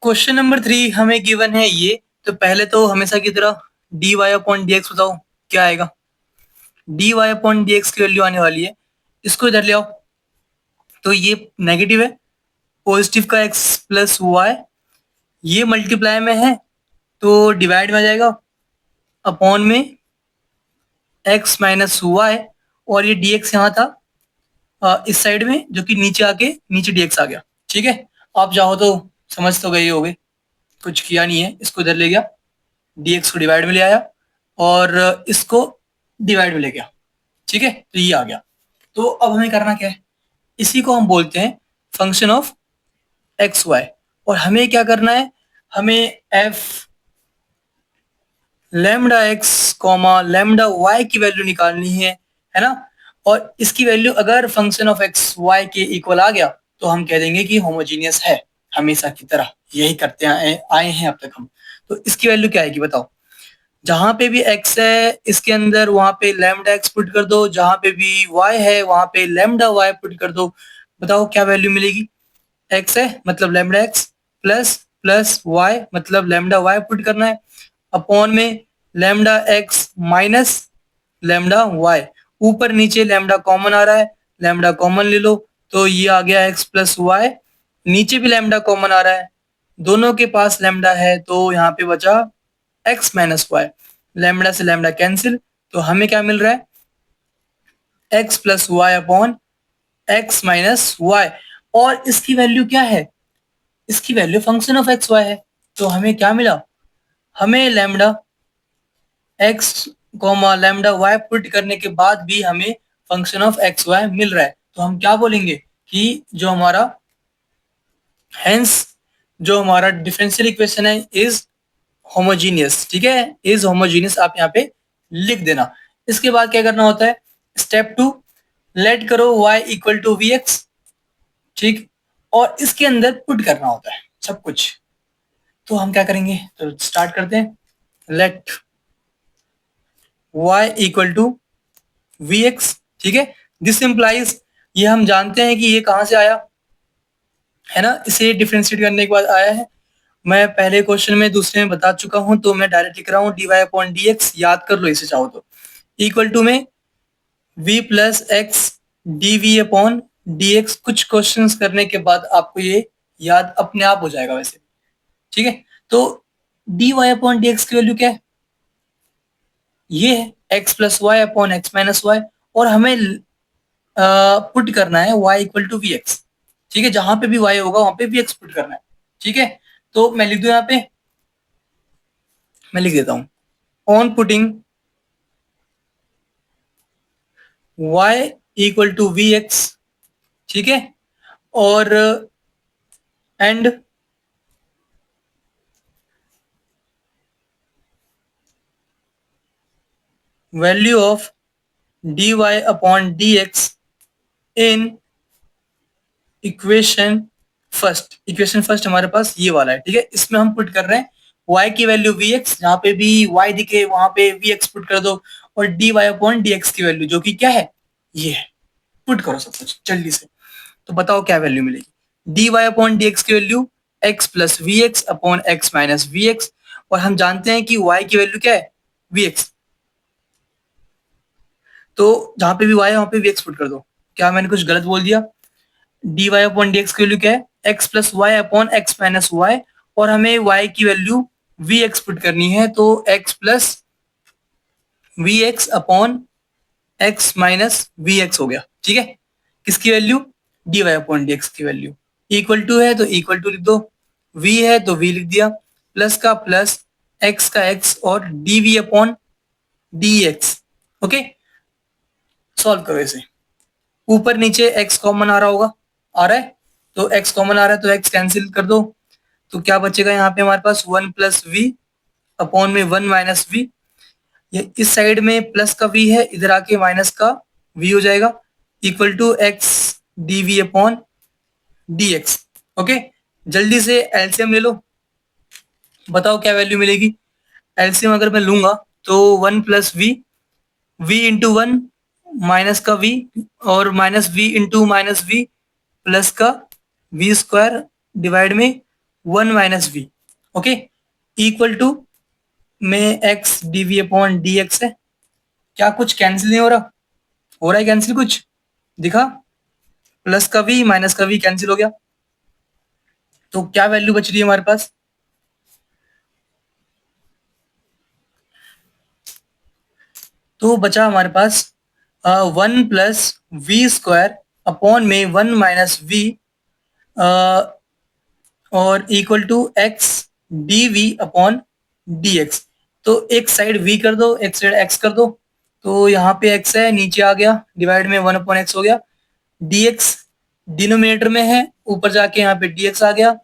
Question number 3 हमें given है ये। तो पहले तो हमेशा की तरह d Y upon D x बताओ क्या आएगा। D Y upon D x की वैल्यू आने वाली है, इसको इधर ले आओ। तो ये नेगेटिव है, पॉजिटिव का एक्स प्लस वाई, ये मल्टीप्लाई में है तो डिवाइड में आ जाएगा अपॉन में एक्स माइनस वाई, और ये डी एक्स यहाँ था इस साइड में, जो कि नीचे आके नीचे डी एक्स आ गया। ठीक है, आप चाहो तो समझ तो गए होगे, कुछ किया नहीं है। इसको इधर ले गया, dx को डिवाइड में ले आया और इसको डिवाइड में ले गया। ठीक है, तो ये आ गया। तो अब हमें करना क्या है, इसी को हम बोलते हैं फंक्शन ऑफ एक्स वाई। और हमें क्या करना है, हमें f lambda x comma lambda y की वैल्यू निकालनी है ना। और इसकी वैल्यू अगर फंक्शन ऑफ एक्स वाई के इक्वल आ गया तो हम कह देंगे कि होमोजीनियस है, हमेशा की तरह यही करते आए हैं अब तक हम। तो इसकी वैल्यू क्या आएगी बताओ। जहां पे भी x है इसके अंदर वहां पे लैम्डा x पुट कर दो, जहां पे भी y है वहां पे लैम्डा y पुट कर दो। बताओ क्या वैल्यू मिलेगी। x है मतलब lambda x plus plus y मतलब लैम्डा y पुट करना है, अपॉन में lambda x minus lambda y। ऊपर नीचे लैम्डा कॉमन आ रहा है, लैम्डा कॉमन ले लो तो ये आ गया x प्लस वाई। नीचे भी लैम्डा कॉमन आ रहा है, दोनों के पास लैम्डा है तो यहाँ पे बचा x माइनस वाई। लैम्डा से लैम्डा कैंसिल, तो हमें क्या मिल रहा है x plus y upon x minus y. और इसकी वैल्यू क्या है, इसकी value function of x y है। तो हमें क्या मिला, हमें lambda x comma lambda y put करने के बाद भी हमें फंक्शन ऑफ एक्स वाई मिल रहा है। तो हम क्या बोलेंगे कि जो हमारा हेंस जो हमारा डिफरेंशियल इक्वेशन है इज होमोजीनियस। ठीक है, इज होमोजीनियस आप यहाँ पे लिख देना। इसके बाद क्या करना होता है, स्टेप 2 लेट करो y equal to v x. ठीक, और इसके अंदर पुट करना होता है सब कुछ। तो हम क्या करेंगे, तो स्टार्ट करते हैं। Let y equal to v x. ठीक है, दिस इंप्लाइज, ये हम जानते हैं कि ये कहां से आया है ना, इसे डिफ्रेंशिएट करने के बाद आया है। मैं पहले क्वेश्चन में दूसरे में बता चुका हूं तो मैं डायरेक्ट लिख रहा हूं d Y upon D x, याद कर लो इसे चाहो तो। इक्वल टू में v plus x D we upon D x. कुछ क्वेश्चंस करने के बाद आपको ये याद अपने आप हो जाएगा वैसे। ठीक है, तो d Y upon D x की वैल्यू क्या है, ये है x plus y upon x minus y. और हमें पुट करना है y equal to v x. ठीक है, जहां पे भी y होगा वहां पे वी एक्स पुट करना है। ठीक है, तो मैं लिख दूं यहाँ पे, मैं लिख देता हूं on putting y equal to v x. ठीक है, और and value of d Y upon D x in equation first. Equation first हमारे पास ये वाला है। ठीक है, इसमें हम पुट कर रहे हैं y की वैल्यू वी एक्स, जहां पे भी y दिखे वहां पे वी एक्स पुट कर दो, और d Y upon D x की वैल्यू जो कि क्या है, ये है। पुट करो सब कुछ जल्दी से, तो बताओ क्या वैल्यू मिलेगी। D Y upon D x की value X plus we x upon x minus we X, और हम जानते हैं कि y की वैल्यू क्या है, वी एक्स। तो जहां पे भी y है वहां पे वी एक्स पुट कर दो। क्या मैंने कुछ गलत बोल दिया। D Y upon D x की वैल्यू क्या है, x plus y upon x minus y, और हमें y की वैल्यू वी एक्स पुट करनी है, तो x plus we x upon x minus we x हो गया। ठीक है, किसकी value, d Y upon D x की वैल्यू। इक्वल टू है तो इक्वल टू लिख दो, v है तो v लिख दिया, प्लस का प्लस, x का x, और d we upon D x. Okay, solve करो इसे। ऊपर नीचे x कॉमन आ रहा होगा, आ रहा है, तो x कॉमन आ रहा है तो x कैंसिल कर दो। तो क्या बचेगा यहाँ पे हमारे पास, वन प्लस वी अपॉन में वन माइनस वी। ये इस साइड में प्लस का v है, इधर आके माइनस का v हो जाएगा, equal to x d we upon D x. Okay, जल्दी से एलसीएम ले लो, बताओ क्या वैल्यू मिलेगी। एलसीएम अगर मैं लूंगा तो one plus V into one minus का v, और minus v into minus v plus का v स्क्वायर डिवाइड में 1 minus V, okay, equal to में X D we upon D X है। क्या कुछ कैंसिल नहीं हो रहा है कैंसिल कुछ दिखा? प्लस का वी माइनस का वी कैंसिल हो गया, तो क्या वैल्यू बच रही है हमारे पास? तो बचा हमारे पास 1 प्लस वी स्क्वायर अपॉन में 1 माइनस वी और equal to x D we upon D x. तो एक साइड वी कर दो, एक साइड एक्स कर दो। तो यहाँ पे एक्स है, नीचे आ गया, डिवाइड में 1 अपॉन एक्स हो गया। डी एक्स डिनोमिनेटर में है, ऊपर जाके यहाँ पे डी एक्स आ गया।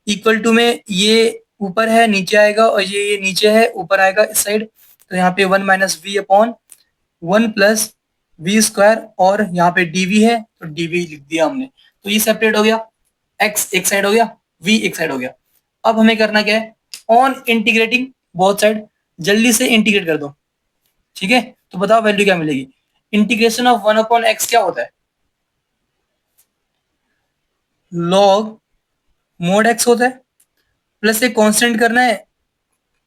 इक्वल टू में ये ऊपर है, नीचे आएगा, और ये नीचे है, ऊपर आएगा इस साइड। तो यहाँ पे 1 minus v upon 1 plus v square, और यहाँ पे डी वी है तो डी वी लिख दिया हमने। तो ये सेपरेट हो गया, एक्स एक साइड हो गया, वी एक साइड हो गया। अब हमें करना क्या है? ऑन इंटीग्रेटिंग बोथ साइड, जल्दी से इंटीग्रेट कर दो। ठीक है, तो बताओ वैल्यू क्या मिलेगी? इंटीग्रेशन ऑफ 1 अपॉन एक्स क्या होता है? लॉग मोड एक्स होता है, प्लस एक कांस्टेंट करना है,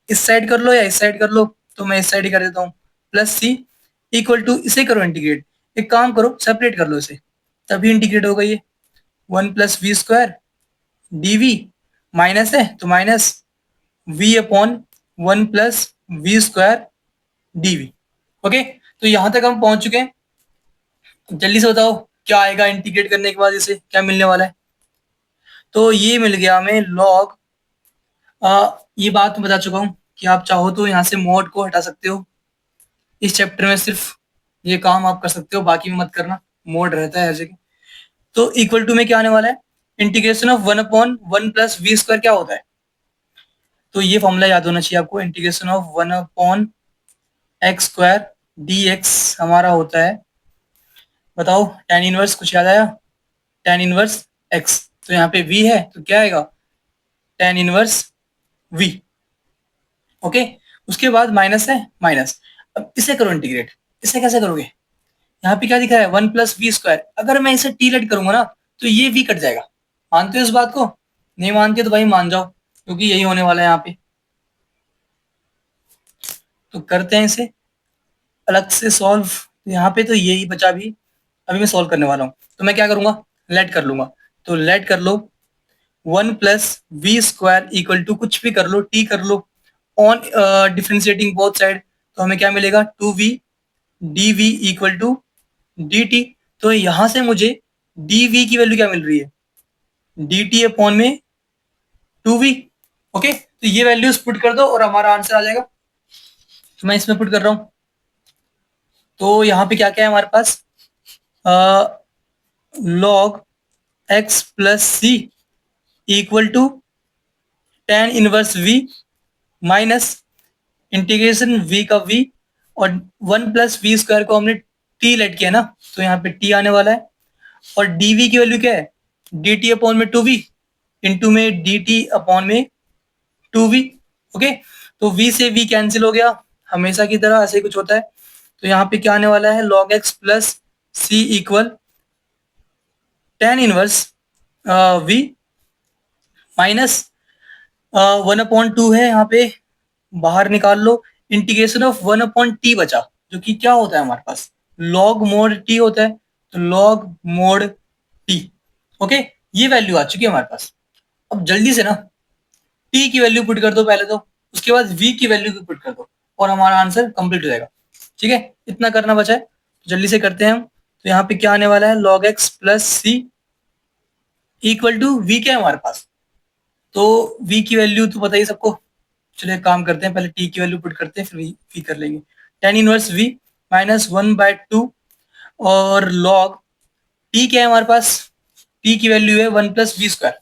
इस साइड कर लो या इस साइड कर लो, तो मैं इस साइड ही कर देता हूँ, प्लस सी इक्वल टू, इसे करो इंटीग्रेट। एक काम करो, सेपरेट कर लो इसे, तभी इंटीग्रेट होगा ये। 1 plus v square d v, minus है तो minus v upon 1 plus v square d v. Okay, तो यहां तक हम पहुंच चुके हैं। जल्दी से बताओ क्या आएगा इंटीग्रेट करने के बाद, इसे क्या मिलने वाला है? तो ये मिल गया हमें लॉग, ये बात मैं बता चुका हूँ कि आप चाहो तो यहाँ से मोड को हटा सकते हो। इस चैप्टर में सिर्फ ये काम आप कर सकते हो, बाकी में मत करना, मोड रहता है हर जगह। तो इक्वल टू में क्या आने वाला है? Integration of 1 upon 1 plus v square क्या होता है? तो ये फॉर्मूला याद होना चाहिए आपको, integration of 1 upon x square D x हमारा होता है, बताओ tan इनवर्स, कुछ याद आया? tan इनवर्स एक्स, तो यहाँ पे v है तो क्या आएगा? tan inverse v। ओके, उसके बाद माइनस है, माइनस। अब इसे करो इंटीग्रेट, इसे कैसे करोगे? यहाँ पे क्या दिखा है? 1 प्लस वी स्क्वायर, अगर मैं इसे टी लेट करूंगा ना तो ये v कट जाएगा। मानते हो इस बात को? नहीं मानते तो भाई मान जाओ, क्योंकि यही होने वाला है यहाँ पे। तो करते हैं इसे अलग से सॉल्व। यहाँ पे तो यही बचा भी, अभी मैं सॉल्व करने वाला हूँ। तो मैं क्या करूंगा? लेट कर लूंगा। तो लेट कर लो 1 plus v square equal to, कुछ भी कर लो, टी कर लो, ऑन डिफ्रेंशिएटिंग बोथ साइड, तो हमें क्या मिलेगा? 2v d v equal to d t. तो यहां से मुझे डी वी की वैल्यू क्या मिल रही है? डी टी अपॉन में 2v। ओके, तो ये वैल्यूज पुट कर दो और हमारा आंसर आ जाएगा। तो मैं इसमें पुट कर रहा हूं। तो यहाँ पे क्या क्या है हमारे पास? Log x plus C equal to tan inverse v minus integration v का v, और 1 प्लस वी स्क्वायर को हमने t लेट किया ना, तो यहाँ पे t आने वाला है। और dv की वैल्यू क्या है? dt अपॉन में 2v इंटू में dt अपॉन में 2v। ओके, तो v से v कैंसिल हो गया, हमेशा की तरह ऐसे ही कुछ होता है। तो यहाँ पे क्या आने वाला है? log x प्लस सी equal tan inverse v minus 1 upon 2 है, यहाँ पे बाहर निकाल लो। इंटीग्रेशन ऑफ 1 अपॉन टी बचा, जो कि क्या होता है हमारे पास? लॉग मोड टी होता है, तो लॉग मोड टी। ओके, ये वैल्यू आ चुकी है हमारे पास। अब जल्दी से ना टी की वैल्यू पुट कर दो पहले, तो उसके बाद वी की वैल्यू भी पुट कर दो, और हमारा आंसर कंप्लीट हो जाएगा। ठीक है, इतना करना बचा है, तो जल्दी से करते हैं हम। तो यहाँ पे क्या आने वाला है? Log x plus C equal to v क्या है हमारे पास? तो v की वैल्यू तो पता ही सबको। चलिए एक काम करते हैं, पहले t की वैल्यू पुट करते हैं, फिर v कर लेंगे। tan इनवर्स v माइनस 1/2, और log t क्या है हमारे पास? t की वैल्यू है 1 प्लस वी स्क्वायर,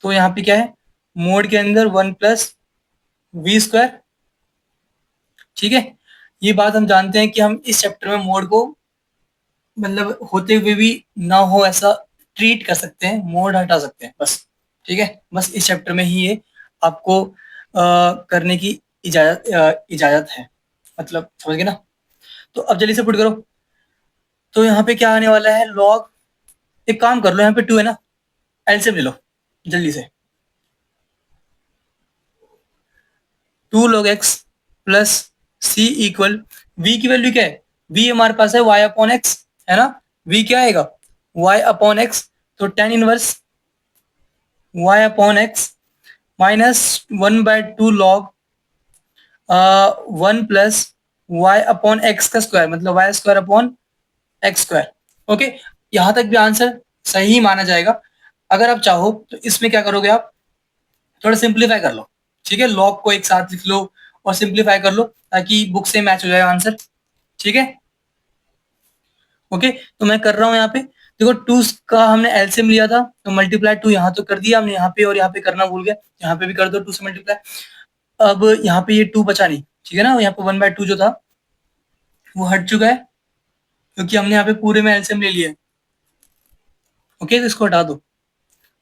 तो यहाँ पे क्या है? मोड के अंदर 1 प्लस वी स्क्वायर। ठीक है, ये बात हम जानते हैं कि हम इस चैप्टर में मोड को, मतलब होते हुए भी ना हो ऐसा ट्रीट कर सकते हैं, मोड हटा सकते हैं बस। ठीक है, बस इस चैप्टर में ही ये आपको करने की इजाजत है, मतलब समझ गए ना? तो अब जल्दी से पुट करो। तो यहाँ पे क्या आने वाला है? लॉग, एक काम कर लो, यहाँ पे 2 है ना, एलसीएम ले लो जल्दी से। 2 log x plus c equal v की वैल्यू क्या है, v हमारे पास है y अपॉन x, है ना, v क्या आएगा y अपॉन x, तो tan inverse y upon x minus 1/2 log 1 plus y upon x का स्क्वायर, मतलब y square upon x square. Okay, यहां तक भी आंसर सही माना जाएगा। अगर आप चाहो तो इसमें क्या करोगे, आप थोड़ा सिंप्लीफाई कर लो, ठीक है, लॉग को एक साथ लिख लो और सिंप्लीफाई कर लो ताकि बुक से मैच हो जाए आंसर, ठीक है। ओके, तो मैं कर रहा हूँ यहाँ पे, देखो 2 का हमने एलसीएम लिया था तो मल्टीप्लाई 2 यहाँ तो कर दिया हमने, यहाँ पे और यहाँ पे करना भूल गया, यहाँ पे भी कर दो 2 से मल्टीप्लाई। अब यहाँ पे ये 2 बचा नहीं, ठीक है ना, यहाँ पे 1/2 जो था वो हट चुका है क्योंकि हमने यहाँ पे पूरे में एलसीएम ले लिया है। ओके, तो इसको हटा दो।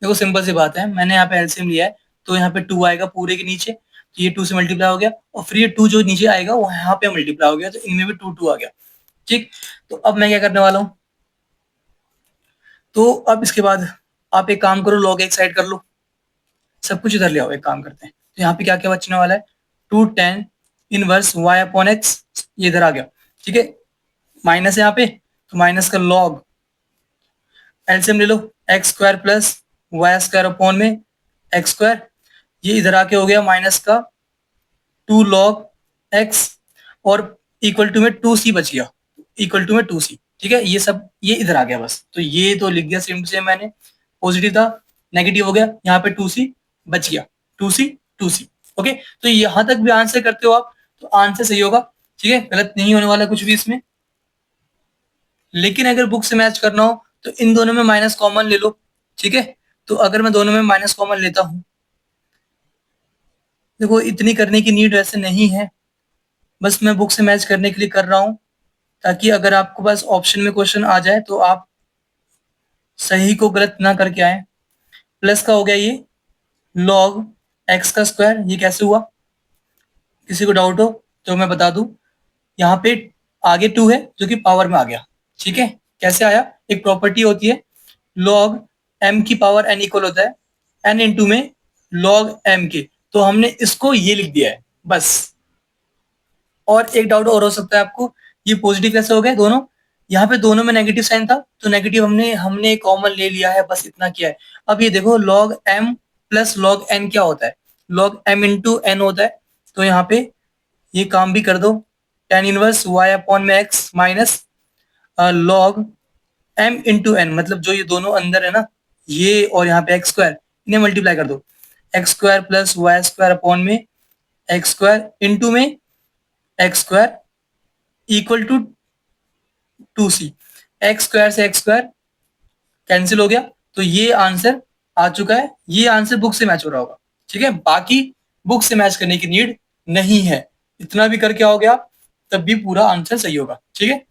देखो सिंपल सी बात है, मैंने यहाँ पे एलसीएम लिया है तो यहाँ पे 2 आएगा पूरे के नीचे, तो ये 2 से मल्टीप्लाई हो गया और फिर ये 2 जो नीचे आएगा वो यहाँ पे मल्टीप्लाई हो गया, तो इनमें भी 2 2 आ गया, ठीक। तो अब मैं क्या करने वाला हूँ, तो अब इसके बाद आप एक काम करो, लॉग एक साइड कर लो, सब कुछ इधर ले आओ, एक काम करते हैं। तो यहाँ पे क्या क्या बचने वाला है, 2 tan inverse y upon x, ये इधर आ गया, ठीक है, माइनस यहाँ पे, तो माइनस का लॉग एलसीएम ले लो, X square plus Y square upon में एक्स स्क्वायर, ये इधर आके हो गया माइनस का 2 log x और इक्वल टू में 2c बच गया, इक्वल टू में 2c, ठीक है, ये सब ये इधर आ गया बस, तो ये तो लिख दिया सेम से मैंने, पॉजिटिव था नेगेटिव हो गया, यहाँ पे 2c बच गया, 2c 2c। ओके, तो यहां तक भी आंसर करते हो आप तो आंसर सही होगा, ठीक है, गलत नहीं होने वाला कुछ भी इसमें। लेकिन अगर बुक से मैच करना हो तो इन दोनों में माइनस कॉमन ले लो, ठीक है। तो अगर मैं दोनों में माइनस कॉमन लेता हूं, देखो इतनी करने की नीड वैसे नहीं है, बस मैं बुक से मैच करने के लिए कर रहा हूं ताकि अगर आपको पास ऑप्शन में क्वेश्चन आ जाए तो आप सही को गलत ना करके आए। प्लस का हो गया ये लॉग एक्स का स्क्वायर, ये कैसे हुआ, किसी को डाउट हो तो मैं बता दूं, यहाँ पे आगे 2 है जो कि पावर में आ गया, ठीक है, कैसे आया, एक प्रॉपर्टी होती है लॉग m की पावर n इक्वल होता है n इंटू में लॉग m के, तो हमने इसको ये लिख दिया है बस। और एक डाउट और हो सकता है आपको, ये पॉजिटिव कैसे हो गए दोनों, यहाँ पे दोनों में नेगेटिव साइन था तो नेगेटिव हमने हमने कॉमन ले लिया है, बस इतना किया है। अब ये देखो log m plus log n क्या होता है, लॉग m इंटू n होता है, तो यहाँ पे ये काम भी कर दो, tan इनवर्स y अपॉन में x minus log m into n, मतलब जो ये दोनों अंदर है ना ये और यहाँ पे एक्स स्क्वायर, इन्हें मल्टीप्लाई कर दो, x square plus Y square upon में एक्स स्क्वायर इंटू में x square equal to 2c, x square से एक्स स्क्वायर कैंसिल हो गया, तो ये आंसर आ चुका है, ये आंसर बुक से मैच हो रहा होगा, ठीक है। बाकी बुक से मैच करने की नीड नहीं है, इतना भी करके आओगे आप तब भी पूरा आंसर सही होगा, ठीक है।